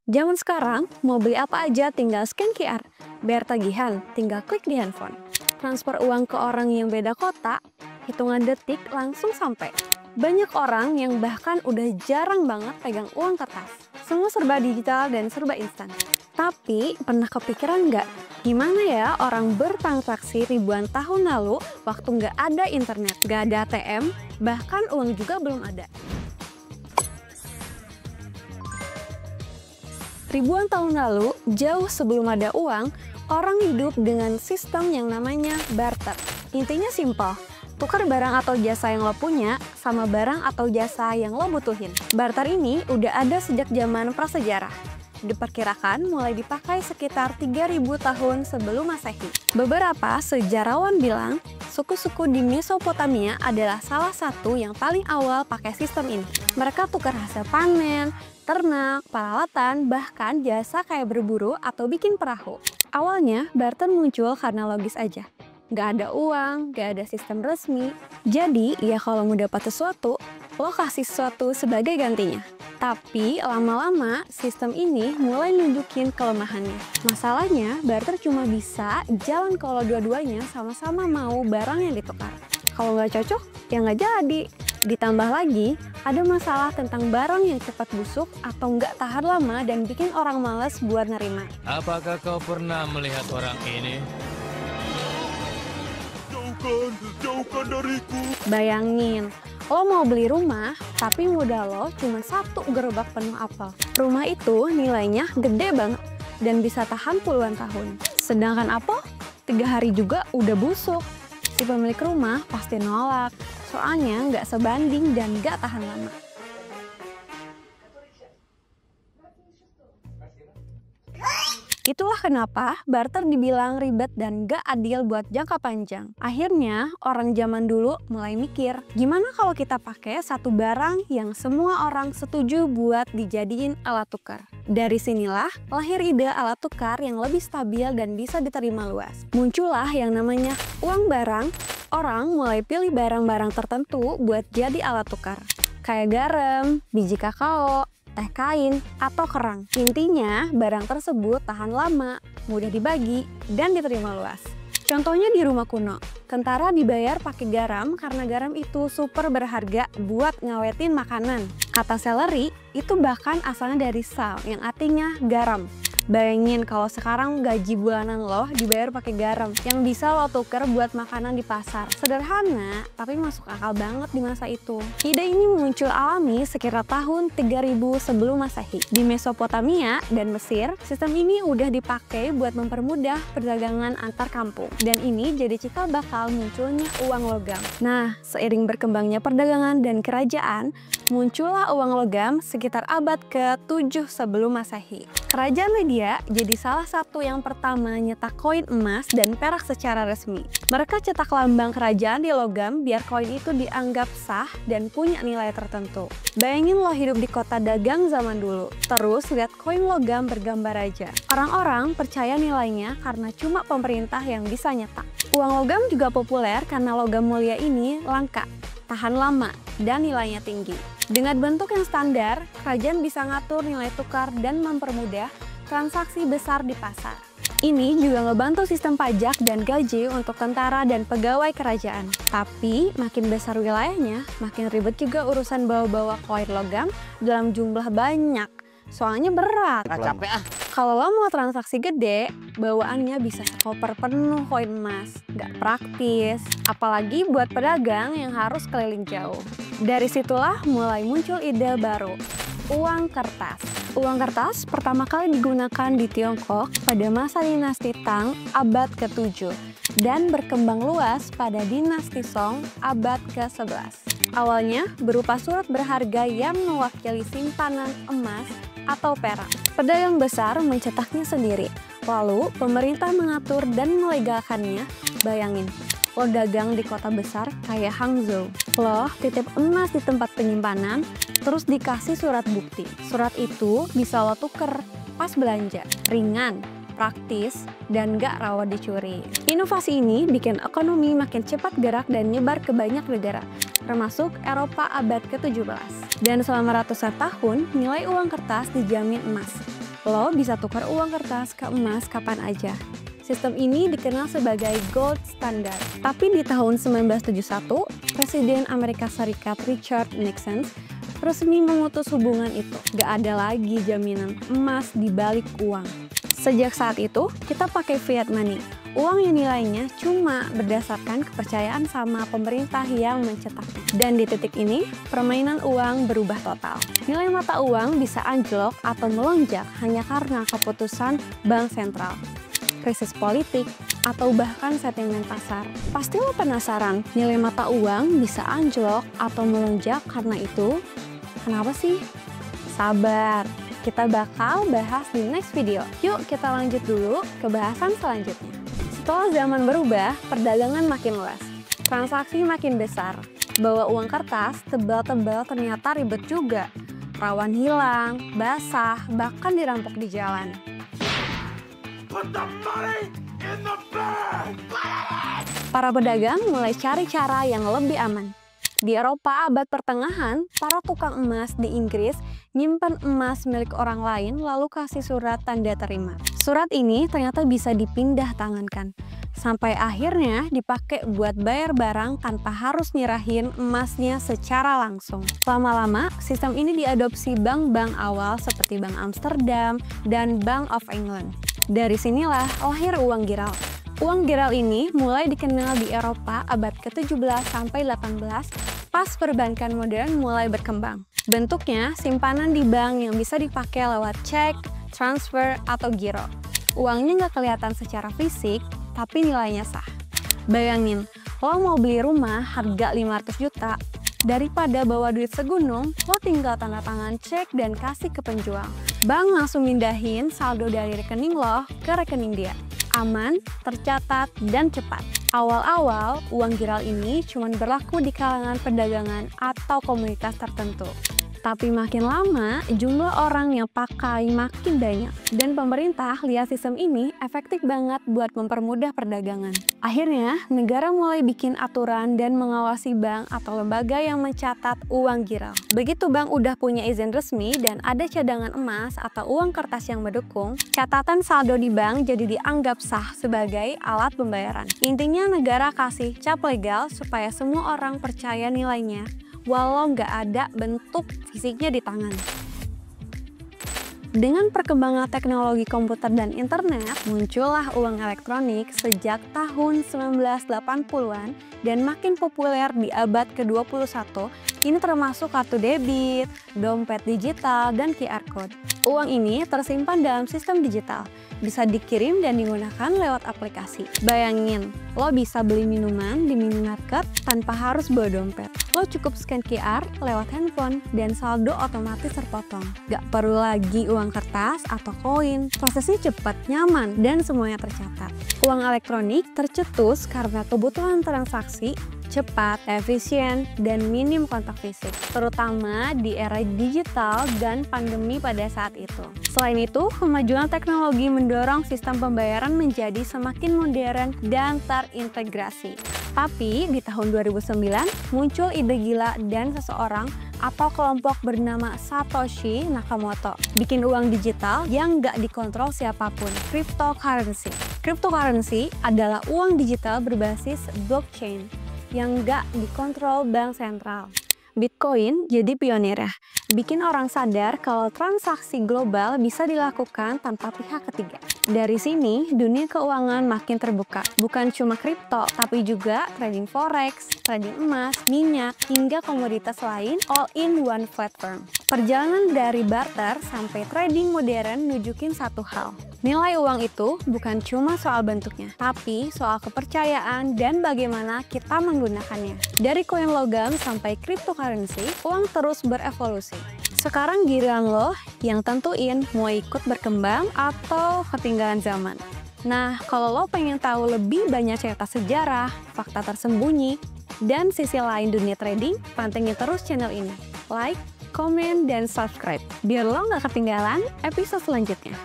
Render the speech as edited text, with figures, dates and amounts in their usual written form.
Zaman sekarang, mau beli apa aja tinggal scan QR. Bayar tagihan, tinggal klik di handphone. Transfer uang ke orang yang beda kota, hitungan detik langsung sampai. Banyak orang yang bahkan udah jarang banget pegang uang kertas. Semua serba digital dan serba instan. Tapi, pernah kepikiran nggak? Gimana ya orang bertransaksi ribuan tahun lalu waktu nggak ada internet, nggak ada ATM, bahkan uang juga belum ada. Ribuan tahun lalu, jauh sebelum ada uang, orang hidup dengan sistem yang namanya barter. Intinya simpel, tukar barang atau jasa yang lo punya sama barang atau jasa yang lo butuhin. Barter ini udah ada sejak zaman prasejarah. Diperkirakan mulai dipakai sekitar 3000 tahun sebelum Masehi. Beberapa sejarawan bilang, suku-suku di Mesopotamia adalah salah satu yang paling awal pakai sistem ini. Mereka tukar hasil panen, ternak, peralatan, bahkan jasa kayak berburu atau bikin perahu. Awalnya, barter muncul karena logis aja. Nggak ada uang, nggak ada sistem resmi. Jadi, ya kalau mau dapat sesuatu, lo kasih sesuatu sebagai gantinya. Tapi, lama-lama sistem ini mulai nunjukin kelemahannya. Masalahnya, barter cuma bisa jalan kalau dua-duanya sama-sama mau barang yang ditukar. Kalau nggak cocok, ya nggak jadi. Ditambah lagi, ada masalah tentang barang yang cepat busuk atau nggak tahan lama dan bikin orang males buat nerima. Apakah kau pernah melihat orang ini? Jauhkan dariku. Bayangin, lo mau beli rumah, tapi modal lo cuma 1 gerobak penuh apel. Rumah itu nilainya gede banget dan bisa tahan puluhan tahun. Sedangkan apel, 3 hari juga udah busuk. Si pemilik rumah pasti nolak, soalnya nggak sebanding dan nggak tahan lama. Itulah kenapa barter dibilang ribet dan gak adil buat jangka panjang. Akhirnya, orang zaman dulu mulai mikir, gimana kalau kita pakai satu barang yang semua orang setuju buat dijadiin alat tukar. Dari sinilah lahir ide alat tukar yang lebih stabil dan bisa diterima luas. Muncullah yang namanya uang barang. Orang mulai pilih barang-barang tertentu buat jadi alat tukar. Kayak garam, biji kakao, teh kain, atau kerang. Intinya, barang tersebut tahan lama, mudah dibagi, dan diterima luas. Contohnya di rumah kuno, kentara dibayar pakai garam karena garam itu super berharga buat ngawetin makanan. Kata seleri, itu bahkan asalnya dari sal, yang artinya garam. Bayangin kalau sekarang gaji bulanan lo dibayar pakai garam yang bisa lo tuker buat makanan di pasar. Sederhana, tapi masuk akal banget di masa itu. Ide ini muncul alami sekitar tahun 3000 sebelum Masehi. Di Mesopotamia dan Mesir, sistem ini udah dipakai buat mempermudah perdagangan antar kampung. Dan ini jadi cikal bakal munculnya uang logam. Nah, seiring berkembangnya perdagangan dan kerajaan, muncullah uang logam sekitar abad ke-7 sebelum Masehi. Kerajaan Media jadi salah satu yang pertama nyetak koin emas dan perak secara resmi. Mereka cetak lambang kerajaan di logam biar koin itu dianggap sah dan punya nilai tertentu. Bayangin lo hidup di kota dagang zaman dulu, terus lihat koin logam bergambar raja. Orang-orang percaya nilainya karena cuma pemerintah yang bisa nyetak. Uang logam juga populer karena logam mulia ini langka, tahan lama, dan nilainya tinggi. Dengan bentuk yang standar, kerajaan bisa ngatur nilai tukar dan mempermudah transaksi besar di pasar. Ini juga ngebantu sistem pajak dan gaji untuk tentara dan pegawai kerajaan. Tapi, makin besar wilayahnya, makin ribet juga urusan bawa-bawa koin logam dalam jumlah banyak. Soalnya berat. Capek ah. Kalau lo mau transaksi gede, bawaannya bisa sekoper penuh koin emas. Nggak praktis, apalagi buat pedagang yang harus keliling jauh. Dari situlah mulai muncul ide baru, uang kertas. Uang kertas pertama kali digunakan di Tiongkok pada masa dinasti Tang abad ke-7 dan berkembang luas pada dinasti Song abad ke-11. Awalnya berupa surat berharga yang mewakili simpanan emas atau perak. Pedagang besar mencetaknya sendiri, lalu pemerintah mengatur dan melegalkannya. Bayangin, lo dagang di kota besar kayak Hangzhou. Lo titip emas di tempat penyimpanan, terus dikasih surat bukti. Surat itu bisa lo tuker pas belanja. Ringan, praktis, dan gak rawan dicuri. Inovasi ini bikin ekonomi makin cepat gerak dan nyebar ke banyak negara, termasuk Eropa abad ke-17. Dan selama ratusan tahun, nilai uang kertas dijamin emas. Lo bisa tukar uang kertas ke emas kapan aja. Sistem ini dikenal sebagai gold standard. Tapi di tahun 1971, Presiden Amerika Serikat Richard Nixon resmi memutus hubungan itu. Gak ada lagi jaminan emas di balik uang. Sejak saat itu, kita pakai fiat money. Uang yang nilainya cuma berdasarkan kepercayaan sama pemerintah yang mencetaknya. Dan di titik ini, permainan uang berubah total. Nilai mata uang bisa anjlok atau melonjak hanya karena keputusan bank sentral, krisis politik, atau bahkan sentimen pasar. Pasti lo penasaran, nilai mata uang bisa anjlok atau melonjak karena itu? Kenapa sih? Sabar, kita bakal bahas di next video. Yuk kita lanjut dulu ke bahasan selanjutnya. Setelah zaman berubah, perdagangan makin luas, transaksi makin besar. Bawa uang kertas tebal-tebal ternyata ribet juga. Rawan hilang, basah, bahkan dirampok di jalan. Put the money in the bag! Para pedagang mulai cari cara yang lebih aman. Di Eropa abad pertengahan, para tukang emas di Inggris nyimpan emas milik orang lain lalu kasih surat tanda terima. Surat ini ternyata bisa dipindah tangankan, sampai akhirnya dipakai buat bayar barang tanpa harus nyerahin emasnya secara langsung. Lama-lama, sistem ini diadopsi bank-bank awal seperti Bank Amsterdam dan Bank of England. Dari sinilah lahir uang giral. Uang giral ini mulai dikenal di Eropa abad ke-17 sampai 18 pas perbankan modern mulai berkembang. Bentuknya simpanan di bank yang bisa dipakai lewat cek, transfer, atau giro. Uangnya nggak kelihatan secara fisik, tapi nilainya sah. Bayangin, lo mau beli rumah harga 500 juta, daripada bawa duit segunung, lo tinggal tanda tangan cek dan kasih ke penjual. Bank langsung mindahin saldo dari rekening lo ke rekening dia. Aman, tercatat, dan cepat. Awal-awal, uang giral ini cuma berlaku di kalangan perdagangan atau komunitas tertentu. Tapi makin lama, jumlah orang yang pakai makin banyak. Dan pemerintah lihat sistem ini efektif banget buat mempermudah perdagangan. Akhirnya, negara mulai bikin aturan dan mengawasi bank atau lembaga yang mencatat uang giral. Begitu bank udah punya izin resmi dan ada cadangan emas atau uang kertas yang mendukung, catatan saldo di bank jadi dianggap sah sebagai alat pembayaran. Intinya negara kasih cap legal supaya semua orang percaya nilainya, walau nggak ada bentuk fisiknya di tangan. Dengan perkembangan teknologi komputer dan internet, muncullah uang elektronik sejak tahun 1980-an dan makin populer di abad ke-21. Ini termasuk kartu debit, dompet digital, dan QR Code. Uang ini tersimpan dalam sistem digital, bisa dikirim dan digunakan lewat aplikasi. Bayangin, lo bisa beli minuman di minimarket tanpa harus bawa dompet. Lo cukup scan QR lewat handphone dan saldo otomatis terpotong. Gak perlu lagi uang kertas atau koin. Prosesnya cepat, nyaman, dan semuanya tercatat. Uang elektronik tercetus karena kebutuhan transaksi cepat, efisien, dan minim kontak fisik, terutama di era digital dan pandemi pada saat itu. Selain itu, kemajuan teknologi mendorong sistem pembayaran menjadi semakin modern dan terintegrasi. Tapi di tahun 2009 muncul ide gila dan seseorang atau kelompok bernama Satoshi Nakamoto bikin uang digital yang nggak dikontrol siapapun, cryptocurrency. Cryptocurrency adalah uang digital berbasis blockchain yang nggak dikontrol bank sentral. Bitcoin jadi pionir ya, bikin orang sadar kalau transaksi global bisa dilakukan tanpa pihak ketiga. Dari sini, dunia keuangan makin terbuka. Bukan cuma kripto, tapi juga trading forex, trading emas, minyak, hingga komoditas lain all in one platform. Perjalanan dari barter sampai trading modern nunjukin satu hal. Nilai uang itu bukan cuma soal bentuknya, tapi soal kepercayaan dan bagaimana kita menggunakannya. Dari koin logam sampai cryptocurrency, uang terus berevolusi. Sekarang giliran lo yang tentuin mau ikut berkembang atau ketinggalan zaman. Nah, kalau lo pengen tahu lebih banyak cerita sejarah, fakta tersembunyi, dan sisi lain dunia trading, pantengin terus channel ini. Like, komen, dan subscribe, biar lo nggak ketinggalan episode selanjutnya.